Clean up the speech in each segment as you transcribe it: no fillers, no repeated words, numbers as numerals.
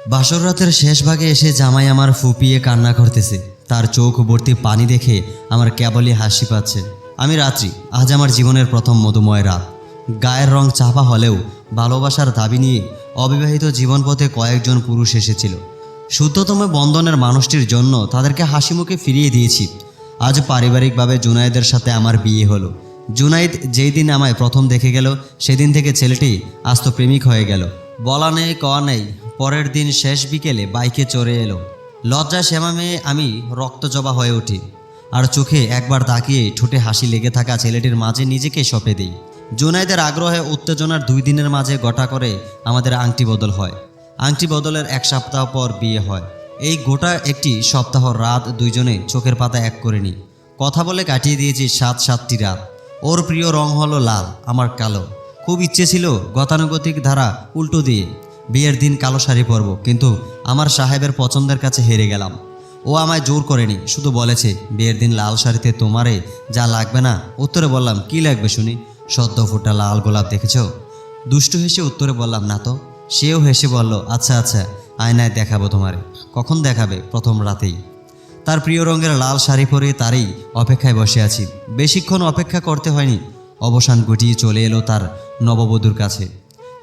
বাসর রাতের শেষ ভাগে এসে জামাই আমার ফুপিয়ে কান্না করতেছে। তার চোখ ভর্তি পানি দেখে আমার কেবলই হাসি পাচ্ছে। আমি রাত্রি, আজ আমার জীবনের প্রথম মধুময় রাত। গায়ের রং চাপা হলেও ভালোবাসার দাবি নিয়ে অবিবাহিত জীবনপথে কয়েকজন পুরুষ এসেছিল। শুদ্ধতম বন্ধনের মানুষটির জন্য তাদেরকে হাসি মুখে ফিরিয়ে দিয়েছি। আজ পারিবারিকভাবে জুনায়েদের সাথে আমার বিয়ে হলো। জুনায়েদ যেই দিন আমায় প্রথম দেখে গেল সেদিন থেকে ছেলেটি আস্ত প্রেমিক হয়ে গেল। বলা নেই কওয়া নেই, পরের দিন শেষ বিকেলে বাইকে চড়ে এলো। লজ্জায় শ্যামা মেয়ে আমি রক্তজবা হয়ে উঠি, আর চোখে একবার তাকিয়ে ঠোঁটে হাসি লেগে থাকা ছেলেটির মাঝে নিজেকে সঁপে দিই। জুনায়েদের আগ্রহে উত্তেজনার 2 দিনের মাঝে গোটা করে আমাদের আংটি বদল হয়। আংটি বদলের 1 সপ্তাহ পর বিয়ে হয়। এই গোটা একটি সপ্তাহ রাত দুইজনে চোখের পাতা এক করে নিই। কথা বলে কাটিয়ে দিয়েছি 7-7টি রাত। ওর প্রিয় রং হলো লাল, আমার কালো। খুব ইচ্ছে ছিল গতানুগতিক ধারা উল্টো দিয়ে বিয়ের দিন কালো শাড়ি পরব, কিন্তু আমার সাহেবের পছন্দের কাছে হেরে গেলাম। ও আমায় জোর করেনি, শুধু বলেছে বিয়ের দিন লাল শাড়িতে তোমারে যা লাগবে না। উত্তরে বললাম, কি লাগবে শুনি? সদ্য ফোটা লাল গোলাপ দেখেছ? দুষ্টু হেসে উত্তরে বললাম, না তো। সেও হেসে বলল, আচ্ছা আচ্ছা, আয়নায় দেখাবো তোমারে। কখন দেখাবে? প্রথম রাতেই। তার প্রিয় রঙের লাল শাড়ি পরে তারই অপেক্ষায় বসে আছি। বেশিক্ষণ অপেক্ষা করতে হয়নি, অবসান ঘটিয়ে চলে এলো তার নববধূর কাছে।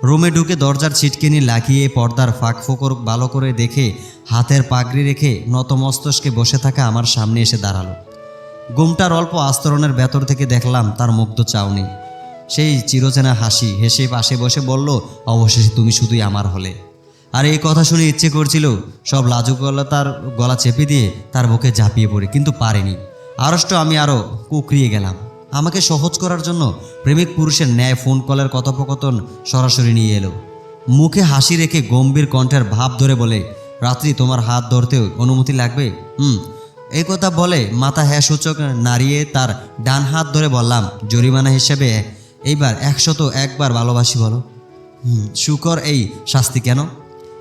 রুমে ঢুকে দরজার ছিটকিনি লাগিয়ে পর্দার ফাঁক ফোকর ভালো করে দেখে হাতের পাগড়ি রেখে নতমস্তকে বসে থাকা আমার সামনে এসে দাঁড়ালো। ঘুমটার অল্প আস্তরণের ভেতর থেকে দেখলাম তার মুগ্ধ চাউনি, সেই চিরচেনা হাসি। হেসে পাশে বসে বলল, অবশেষে তুমি শুধুই আমার হলে। আর এই কথা শুনে ইচ্ছে করছিল সব লাজুকতার গলা চেপে দিয়ে তার বুকে ঝাঁপিয়ে পড়ি, কিন্তু পারিনি। আড়ষ্ট আমি আরও কুকড়িয়ে গেলাম। আমাকে সহজ করার জন্য প্রেমিক পুরুষের ন্যায় ফোন কলের কথোপকথন সরাসরি নিয়ে এলো। মুখে হাসি রেখে গম্ভীর কণ্ঠের ভাব ধরে বলে, রাত্রি তোমার হাত ধরতেও অনুমতি লাগবে? এই কথা বলে মাথা হ্যাঁ সূচক নাড়িয়ে তার ডান হাত ধরে বললাম, জরিমানা হিসেবে এইবার 101 বার ভালোবাসি বলো। শুকর, এই শাস্তি কেন?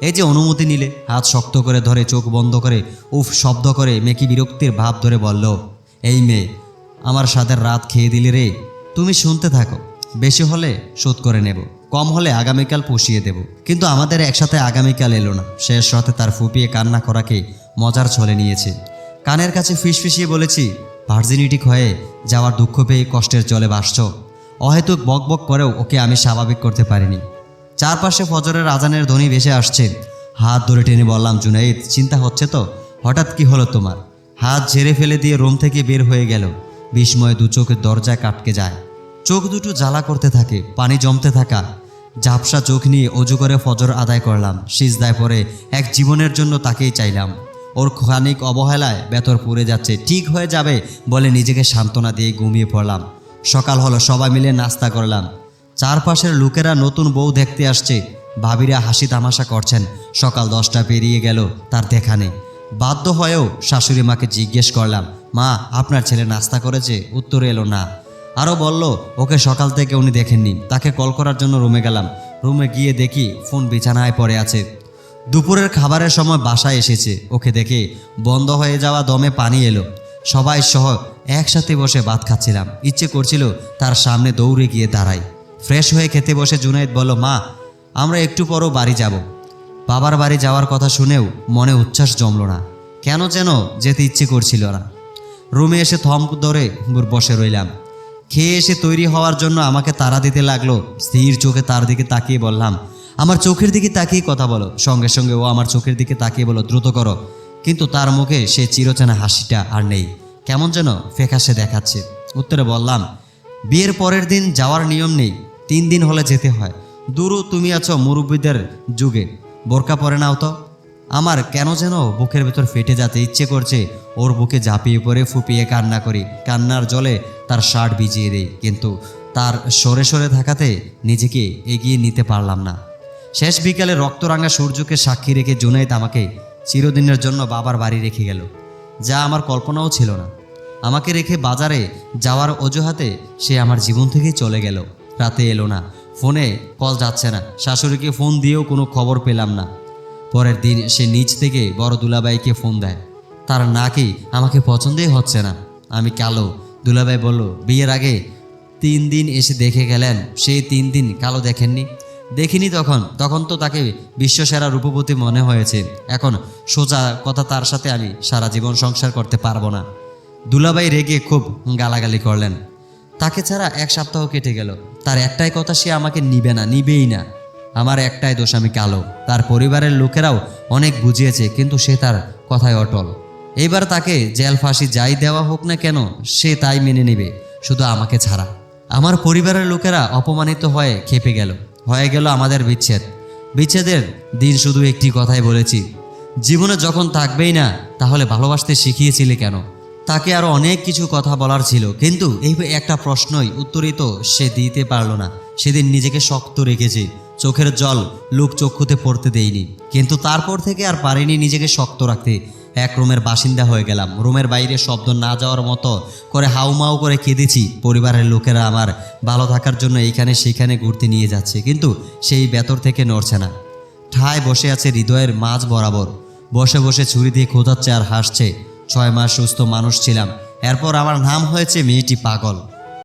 এই যে অনুমতি নিলে। হাত শক্ত করে ধরে চোখ বন্ধ করে উফ শব্দ করে মেকি বিরক্তির ভাব ধরে বলল, এই মেয়ে, আমার সাদের রাত খেয়ে দিলে রে। তুমি শুনতে থাকো, বেশি হলে শোধ করে নেব, কম হলে আগামীকাল পুষিয়ে দেব। কিন্তু আমাদের একসাথে আগামীকাল এলো না। শেষ রাতে তার ফুপিয়ে কান্না করাকে মজার ছলে নিয়েছে। কানের কাছে ফিসফিসিয়ে বলেছি, ভার্জিনিটি হয়ে যাওয়ার দুঃখ পেয়ে কষ্টের জলে ভাসছ। অহেতুক বকবক করেও ওকে আমি স্বাভাবিক করতে পারিনি। চারপাশে ফজরের আজানের ধ্বনি ভেসে আসছে। হাত ধরে টেনে বললাম, জুনাইদ, চিন্তা হচ্ছে তো? হঠাৎ কি হলো তোমার? হাত ঝেড়ে ফেলে দিয়ে রুম থেকে বের হয়ে গেল। বিস্ময়ে 2 চোখের দরজায় কাটকে যায়। চোখ দুটো জ্বালা করতে থাকে, পানি জমতে থাকা। ঝাপসা চোখ নিয়ে অজু করে ফজর আদায় করলাম। সিজদায় পরে এক জীবনের জন্য তাকেই চাইলাম। ওর খানিক অবহেলায় বেতর পুড়ে যাচ্ছে। ঠিক হয়ে যাবে বলে নিজেকে সান্ত্বনা দিয়ে ঘুমিয়ে পড়লাম। সকাল হলো, সবাই মিলে নাস্তা করলাম। চারপাশের লোকেরা নতুন বউ দেখতে আসছে। ভাবিরা হাসি তামাশা করছেন। সকাল 10টা পেরিয়ে গেল, তার দেখা নেই। বাধ্য হয়েও শাশুড়ি মাকে জিজ্ঞেস করলাম, মা, আপনার ছেলে নাস্তা করেছে? উত্তরে এলো না। আরও বলল, ওকে সকাল থেকে উনি দেখেননি। তাকে কল করার জন্য রুমে গেলাম। রুমে গিয়ে দেখি ফোন বিছানায় পড়ে আছে। দুপুরের খাবারের সময় বাসায় এসেছে। ওকে দেখে বন্ধ হয়ে যাওয়া দমে পানি এলো। সবাই সহ একসাথে বসে ভাত খাচ্ছিলাম। ইচ্ছে করছিল তার সামনে দৌড়ে গিয়ে দাঁড়াই। ফ্রেশ হয়ে খেতে বসে জুনায়েদ বলল, মা, আমরা একটু পরও বাড়ি যাব। বাবার বাড়ি যাওয়ার কথা শুনেও মনে উচ্ছ্বাস জমল না। কেন যেন যেতে ইচ্ছে করছিল না। রুমে এসে থম ধরে বসে রইলাম। খেয়ে এসে তৈরি হওয়ার জন্য আমাকে তাড়া দিতে লাগলো। স্থির চোখে তার দিকে তাকিয়ে বললাম, আমার চোখের দিকে তাকিয়ে কথা বলো। সঙ্গে সঙ্গে ও আমার চোখের দিকে তাকিয়ে বলো, দ্রুত করো। কিন্তু তার মুখে সে চিরচেনা হাসিটা আর নেই, কেমন যেন ফ্যাকাশে দেখাচ্ছে। উত্তরে বললাম, বিয়ের পরের দিন যাওয়ার নিয়ম নেই, 3 দিন হলে যেতে হয়। দূরও তুমি আছো মুরব্বীদের যুগে, বোরকা পরে নাও তো। আমার কেন যেন বুকের ভেতর ফেটে যেতে ইচ্ছে করছে। ওর বুকে ঝাঁপিয়ে পড়ে ফুপিয়ে কান্না করি। কান্নার জলে তার শার্ট ভিজিয়ে দেই, কিন্তু তার সরে সরে থাকাতে নিজেকে এগিয়ে নিতে পারলাম না। শেষ বিকালে রক্তরাঙা সূর্যকে সাক্ষী রেখে জুনায়েদ আমাকে চিরদিনের জন্য বাবার বাড়ি রেখে গেল, যা আমার কল্পনাও ছিল না। আমাকে রেখে বাজারে যাওয়ার অজুহাতে সে আমার জীবন থেকেই চলে গেল। রাতে এলো না, ফোনে কল যাচ্ছে না। শাশুড়িকে ফোন দিয়েও কোনো খবর পেলাম না। পরের দিন সে নিজ থেকে বড় দুলাভাইকে ফোন দেয়। তার নাকি আমাকে পছন্দই হচ্ছে না, আমি কালো। দুলাভাই বলল, বিয়ের আগে 3 দিন এসে দেখে গেলেন, সেই 3 দিন কালো দেখেননি। দেখিনি তখন তো তাকে বিশ্বসেরা রূপবতী মনে হয়েছে। এখন সোজা কথা, তার সাথে আমি সারা জীবন সংসার করতে পারবো না। দুলাভাই রেগে খুব গালাগালি করলেন। তাকে ছাড়া 1 সপ্তাহ কেটে গেল। তার একটাই কথা, সে আমাকে নিবেই না। আমার একটাই দোষ, আমি কালো। তার পরিবারের লোকেরাও অনেক বুঝিয়েছে, কিন্তু সে তার কথায় অটল। এইবার তাকে জেল ফাঁসি যাই দেওয়া হোক না কেন, সে তাই মেনে নেবে, শুধু আমাকে ছাড়া। আমার পরিবারের লোকেরা অপমানিত হয়ে খেপে হয়ে গেল আমাদের বিচ্ছেদের দিন শুধু একটি কথাই বলেছি, জীবনে যখন থাকবেই না তাহলে ভালোবাসতে শিখিয়েছিলে কেন। তাকে আরও অনেক কিছু কথা বলার ছিল, কিন্তু এই একটা প্রশ্নই উত্তরিত সে দিতে পারল না। সেদিন নিজেকে শক্ত রেখেছি, চোখের জল লোক চক্ষুতে পড়তে দেইনি, কিন্তু তারপর থেকে আর পারিনি নিজেকে শক্ত রাখতে। এক রুমের বাসিন্দা হয়ে গেলাম। রুমের বাইরে শব্দ না যাওয়ার মতো করে হাউমাউ করে কেঁদেছি। পরিবারের লোকেরা আমার ভালো থাকার জন্য এইখানে সেখানে ঘুরতে নিয়ে যাচ্ছে, কিন্তু সেই ভেতর থেকে নড়ছে না। ঠায় বসে আছে হৃদয়ের মাঝ বরাবর, বসে বসে ছুরি দিয়ে খোঁজাচ্ছে আর হাসছে। 6 মাস সুস্থ মানুষ ছিলাম, এরপর আমার নাম হয়েছে মেয়েটি পাগল।